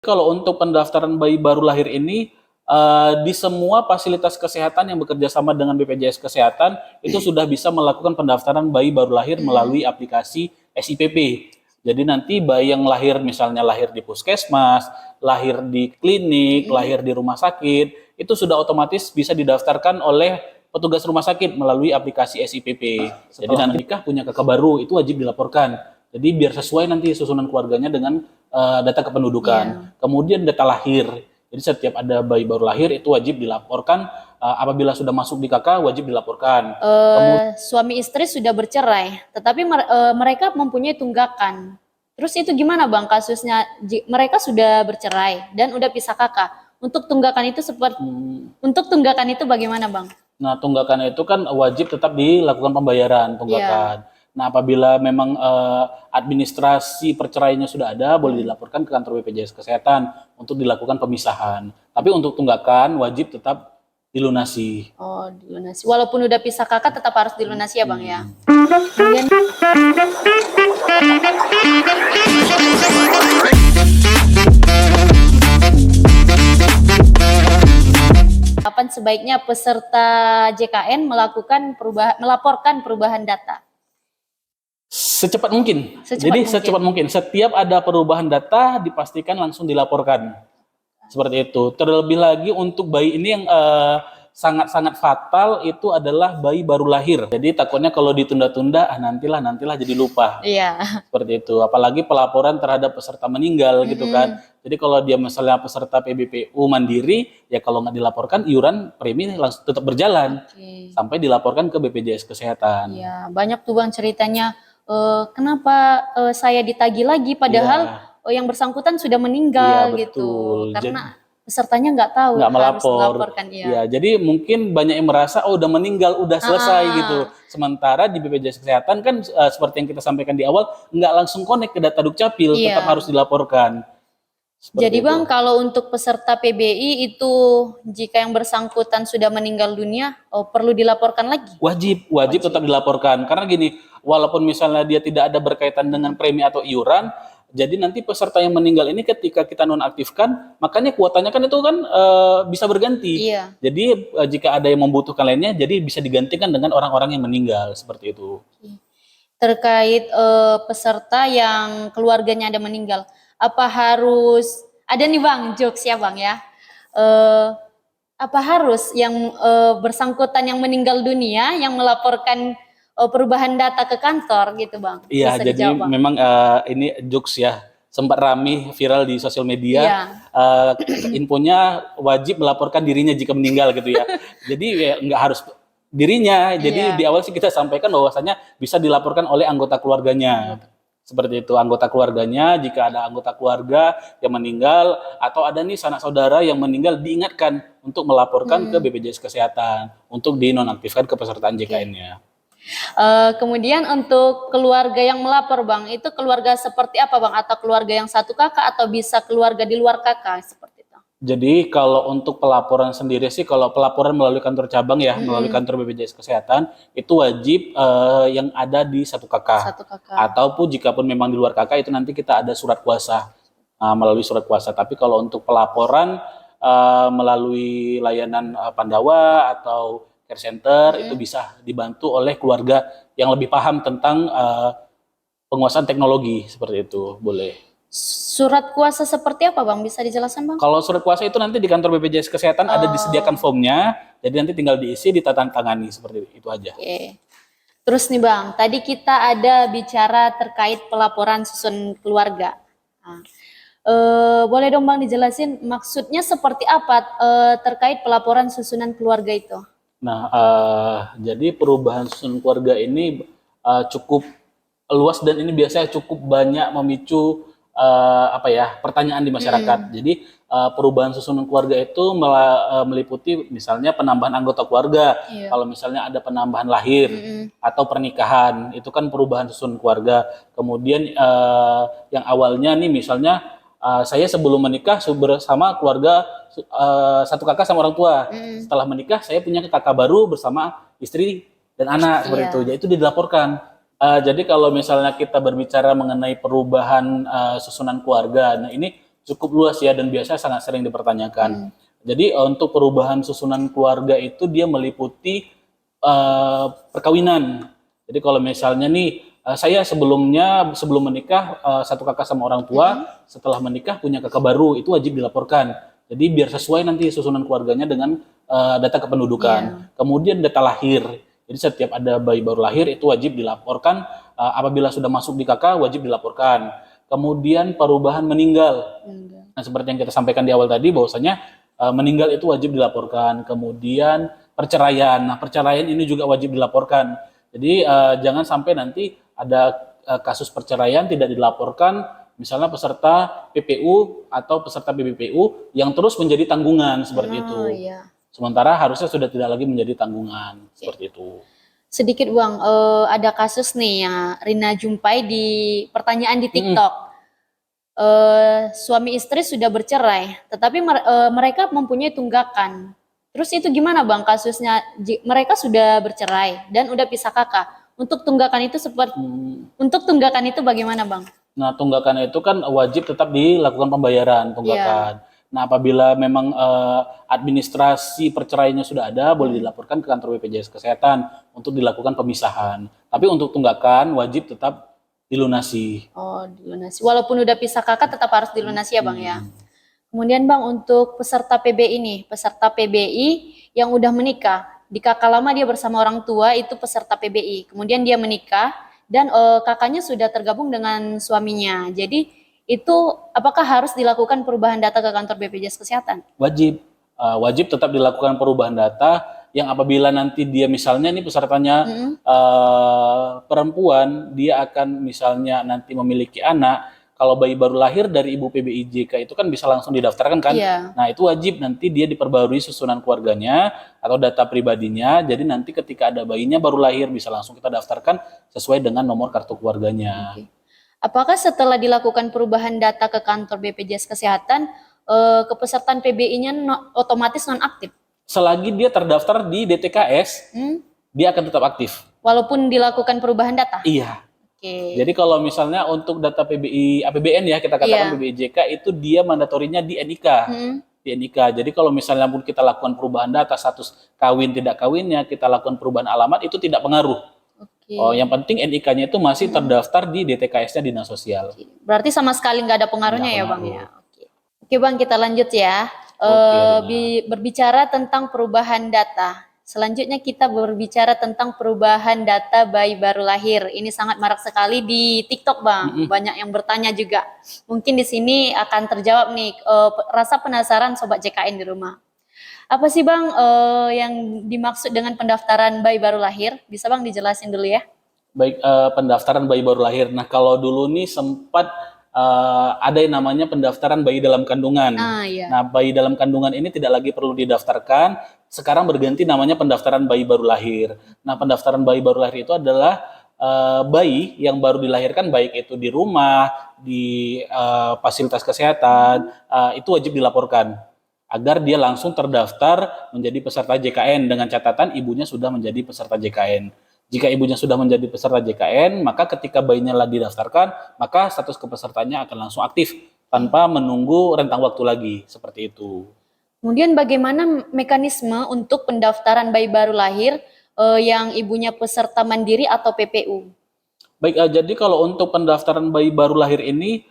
Kalau untuk pendaftaran bayi baru lahir ini, di semua fasilitas kesehatan yang bekerja sama dengan BPJS Kesehatan, itu sudah bisa melakukan pendaftaran bayi baru lahir melalui aplikasi SIPP. Jadi nanti bayi yang lahir, misalnya lahir di puskesmas, lahir di klinik, lahir di rumah sakit, itu sudah otomatis bisa didaftarkan oleh petugas rumah sakit melalui aplikasi SIPP. Jadi nanti nikah punya kakak baru, itu wajib dilaporkan. Jadi biar sesuai nanti susunan keluarganya dengan data kependudukan. Kemudian data lahir. Jadi setiap ada bayi baru lahir itu wajib dilaporkan. Apabila sudah masuk di KK wajib dilaporkan. Suami istri sudah bercerai, tetapi mereka mempunyai tunggakan. Terus itu gimana Bang kasusnya? Mereka sudah bercerai dan udah pisah kakak. Untuk tunggakan itu untuk tunggakan itu bagaimana Bang? Nah, tunggakan itu kan wajib tetap dilakukan pembayaran tunggakan. Nah, apabila memang administrasi perceraiannya sudah ada, boleh dilaporkan ke kantor BPJS Kesehatan untuk dilakukan pemisahan. Tapi untuk tunggakan wajib tetap dilunasi. Oh, dilunasi. Walaupun udah pisah kakak tetap harus dilunasi ya Bang ya. Kemudian kapan sebaiknya peserta JKN melaporkan perubahan data? Secepat mungkin. Secepat mungkin. Setiap ada perubahan data dipastikan langsung dilaporkan. Seperti itu. Terlebih lagi untuk bayi ini yang sangat-sangat fatal itu adalah bayi baru lahir. Jadi takutnya kalau ditunda-tunda, nantilah jadi lupa. Iya. Seperti itu. Apalagi pelaporan terhadap peserta meninggal gitu kan. Jadi kalau dia misalnya peserta PBPU mandiri, ya kalau nggak dilaporkan, iuran premi langsung tetap berjalan sampai dilaporkan ke BPJS Kesehatan. Iya, banyak tuh Bang ceritanya. Kenapa saya ditagih lagi padahal yang bersangkutan sudah meninggal gitu, karena pesertanya nggak tahu nggak harus melapor. melaporkan. Ya, jadi mungkin banyak yang merasa udah meninggal, udah selesai gitu. Sementara di BPJS Kesehatan kan seperti yang kita sampaikan di awal, nggak langsung connect ke data Dukcapil, tetap harus dilaporkan. Jadi Bang, kalau untuk peserta PBI itu jika yang bersangkutan sudah meninggal dunia, perlu dilaporkan lagi? Wajib tetap dilaporkan. Karena gini, walaupun misalnya dia tidak ada berkaitan dengan premi atau iuran, jadi nanti peserta yang meninggal ini ketika kita nonaktifkan, makanya kuotanya kan itu kan bisa berganti. Jadi jika ada yang membutuhkan lainnya, jadi bisa digantikan dengan orang-orang yang meninggal, seperti itu. Terkait peserta yang keluarganya ada meninggal, apa harus ada nih Bang, jokes ya Bang ya, apa harus yang bersangkutan yang meninggal dunia yang melaporkan perubahan data ke kantor gitu Bang? Iya, jadi memang ini jokes ya, sempat ramai viral di sosial media. Infonya wajib melaporkan dirinya jika meninggal gitu ya. Jadi ya, nggak harus dirinya. Jadi di awal sih kita sampaikan bahwasanya bisa dilaporkan oleh anggota keluarganya. Seperti itu, anggota keluarganya, jika ada anggota keluarga yang meninggal atau ada nih sanak saudara yang meninggal, diingatkan untuk melaporkan ke BPJS Kesehatan untuk dinonaktifkan kepesertaan JKN-nya. Kemudian untuk keluarga yang melapor Bang, itu keluarga seperti apa Bang? Atau keluarga yang satu kakak atau bisa keluarga di luar kakak seperti itu? Jadi kalau untuk pelaporan sendiri sih, kalau pelaporan melalui kantor cabang ya, melalui kantor BPJS Kesehatan, itu wajib yang ada di satu kakak. Ataupun jikapun memang di luar kakak, itu nanti kita ada surat kuasa, melalui surat kuasa. Tapi kalau untuk pelaporan melalui layanan Pandawa atau care center, itu bisa dibantu oleh keluarga yang lebih paham tentang penguasaan teknologi, seperti itu, boleh. Surat kuasa seperti apa Bang? Bisa dijelaskan Bang? Kalau surat kuasa itu nanti di kantor BPJS Kesehatan ada disediakan formnya, jadi nanti tinggal diisi, ditandatangani, seperti itu aja. Terus nih Bang, tadi kita ada bicara terkait pelaporan susun keluarga. Boleh dong Bang dijelasin maksudnya seperti apa terkait pelaporan susunan keluarga itu? Nah, jadi perubahan susunan keluarga ini cukup luas dan ini biasanya cukup banyak memicu pertanyaan di masyarakat. Jadi perubahan susunan keluarga itu meliputi misalnya penambahan anggota keluarga. Kalau misalnya ada penambahan lahir atau pernikahan, itu kan perubahan susunan keluarga. Kemudian yang awalnya nih misalnya saya sebelum menikah bersama keluarga satu kakak sama orang tua. Setelah menikah saya punya kakak baru bersama istri dan anak, seperti itu. Jadi itu dilaporkan. Jadi kalau misalnya kita berbicara mengenai perubahan susunan keluarga, nah ini cukup luas ya dan biasanya sangat sering dipertanyakan. Jadi untuk perubahan susunan keluarga itu dia meliputi perkawinan. Jadi kalau misalnya nih saya sebelum menikah satu kakak sama orang tua, setelah menikah punya kakak baru, itu wajib dilaporkan. Jadi biar sesuai nanti susunan keluarganya dengan data kependudukan. Kemudian data lahir. Jadi setiap ada bayi baru lahir itu wajib dilaporkan. Apabila sudah masuk di KK wajib dilaporkan. Kemudian perubahan meninggal. Nah, seperti yang kita sampaikan di awal tadi bahwasanya meninggal itu wajib dilaporkan. Kemudian perceraian. Nah, perceraian ini juga wajib dilaporkan. Jadi jangan sampai nanti ada kasus perceraian tidak dilaporkan, misalnya peserta PPU atau peserta BBPU yang terus menjadi tanggungan seperti itu. Iya. Sementara harusnya sudah tidak lagi menjadi tanggungan seperti itu. Sedikit Bang, ada kasus nih yang Rina jumpai di pertanyaan di TikTok. Suami istri sudah bercerai, tetapi mereka mempunyai tunggakan. Terus itu gimana Bang kasusnya? Mereka sudah bercerai dan udah pisah kakak. Untuk tunggakan itu untuk tunggakan itu bagaimana Bang? Nah, tunggakan itu kan wajib tetap dilakukan pembayaran tunggakan. Nah, apabila memang administrasi perceraiannya sudah ada, boleh dilaporkan ke kantor BPJS Kesehatan untuk dilakukan pemisahan. Tapi untuk tunggakan wajib tetap dilunasi. Oh, dilunasi. Walaupun udah pisah kakak tetap harus dilunasi ya Bang ya. Kemudian Bang untuk peserta PBI nih, peserta PBI yang udah menikah, di kakak lama dia bersama orang tua itu peserta PBI. Kemudian dia menikah dan kakaknya sudah tergabung dengan suaminya. Jadi itu apakah harus dilakukan perubahan data ke kantor BPJS Kesehatan? Wajib. Wajib tetap dilakukan perubahan data yang apabila nanti dia misalnya ini pesertanya perempuan, dia akan misalnya nanti memiliki anak, kalau bayi baru lahir dari ibu PBIJK itu kan bisa langsung didaftarkan kan? Nah itu wajib nanti dia diperbarui susunan keluarganya atau data pribadinya, jadi nanti ketika ada bayinya baru lahir bisa langsung kita daftarkan sesuai dengan nomor kartu keluarganya. Apakah setelah dilakukan perubahan data ke kantor BPJS Kesehatan, kepesertaan PBI-nya otomatis nonaktif? Selagi dia terdaftar di DTKS, dia akan tetap aktif. Walaupun dilakukan perubahan data? Iya. Jadi kalau misalnya untuk data PBI APBN ya kita katakan PBIJK itu dia mandatorinya di NIK. Di NIK. Jadi kalau misalnya pun kita lakukan perubahan data status kawin tidak kawinnya, kita lakukan perubahan alamat itu tidak pengaruh. Oh, yang penting NIK-nya itu masih terdaftar di DTKS-nya Dinas Sosial. Berarti sama sekali nggak ada pengaruhnya ya Bang ya. Oke Bang, kita lanjut ya. Berbicara tentang perubahan data. Selanjutnya kita berbicara tentang perubahan data bayi baru lahir. Ini sangat marak sekali di TikTok Bang. Banyak yang bertanya juga. Mungkin di sini akan terjawab nih rasa penasaran sobat JKN di rumah. Apa sih Bang yang dimaksud dengan pendaftaran bayi baru lahir? Bisa Bang dijelasin dulu ya? Baik, pendaftaran bayi baru lahir. Nah kalau dulu nih sempat ada yang namanya pendaftaran bayi dalam kandungan. Nah bayi dalam kandungan ini tidak lagi perlu didaftarkan. Sekarang berganti namanya pendaftaran bayi baru lahir. Nah pendaftaran bayi baru lahir itu adalah bayi yang baru dilahirkan baik itu di rumah, di fasilitas kesehatan, itu wajib dilaporkan agar dia langsung terdaftar menjadi peserta JKN dengan catatan ibunya sudah menjadi peserta JKN. Jika ibunya sudah menjadi peserta JKN, maka ketika bayinya lagi didaftarkan, maka status kepesertanya akan langsung aktif tanpa menunggu rentang waktu lagi, seperti itu. Kemudian bagaimana mekanisme untuk pendaftaran bayi baru lahir yang ibunya peserta mandiri atau PPU? Baik, jadi kalau untuk pendaftaran bayi baru lahir ini,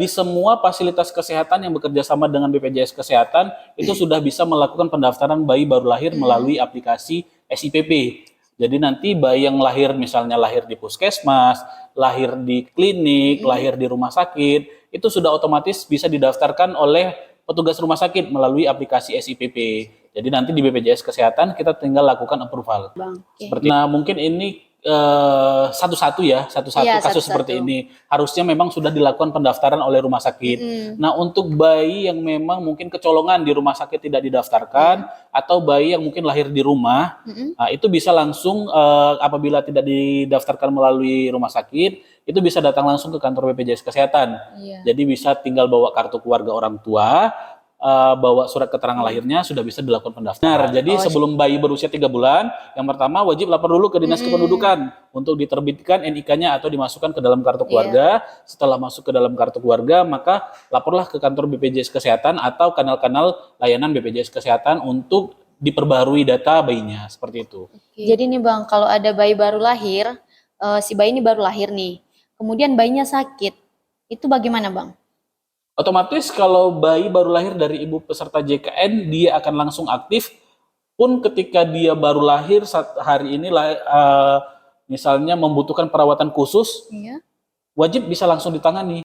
di semua fasilitas kesehatan yang bekerja sama dengan BPJS Kesehatan itu sudah bisa melakukan pendaftaran bayi baru lahir melalui aplikasi SIPP. Jadi nanti bayi yang lahir misalnya lahir di puskesmas, lahir di klinik, lahir di rumah sakit, itu sudah otomatis bisa didaftarkan oleh petugas rumah sakit melalui aplikasi SIPP. Jadi nanti di BPJS Kesehatan kita tinggal lakukan approval. Seperti nah mungkin ini satu-satu kasus seperti ini harusnya memang sudah dilakukan pendaftaran oleh rumah sakit. Nah untuk bayi yang memang mungkin kecolongan di rumah sakit tidak didaftarkan atau bayi yang mungkin lahir di rumah, nah, itu bisa langsung apabila tidak didaftarkan melalui rumah sakit itu bisa datang langsung ke kantor BPJS Kesehatan. Jadi bisa tinggal bawa kartu keluarga orang tua, bawa surat keterangan lahirnya, sudah bisa dilakukan pendaftaran. Nah, jadi sebelum bayi berusia 3 bulan, yang pertama wajib lapor dulu ke Dinas Kependudukan untuk diterbitkan NIK-nya atau dimasukkan ke dalam kartu keluarga. Setelah masuk ke dalam kartu keluarga, maka laporlah ke kantor BPJS Kesehatan atau kanal-kanal layanan BPJS Kesehatan untuk diperbarui data bayinya, seperti itu. Jadi nih Bang, kalau ada bayi baru lahir, si bayi ini baru lahir nih, kemudian bayinya sakit, itu bagaimana Bang? Otomatis kalau bayi baru lahir dari ibu peserta JKN, dia akan langsung aktif. Pun ketika dia baru lahir saat hari ini, misalnya membutuhkan perawatan khusus, Iya. wajib bisa langsung ditangani.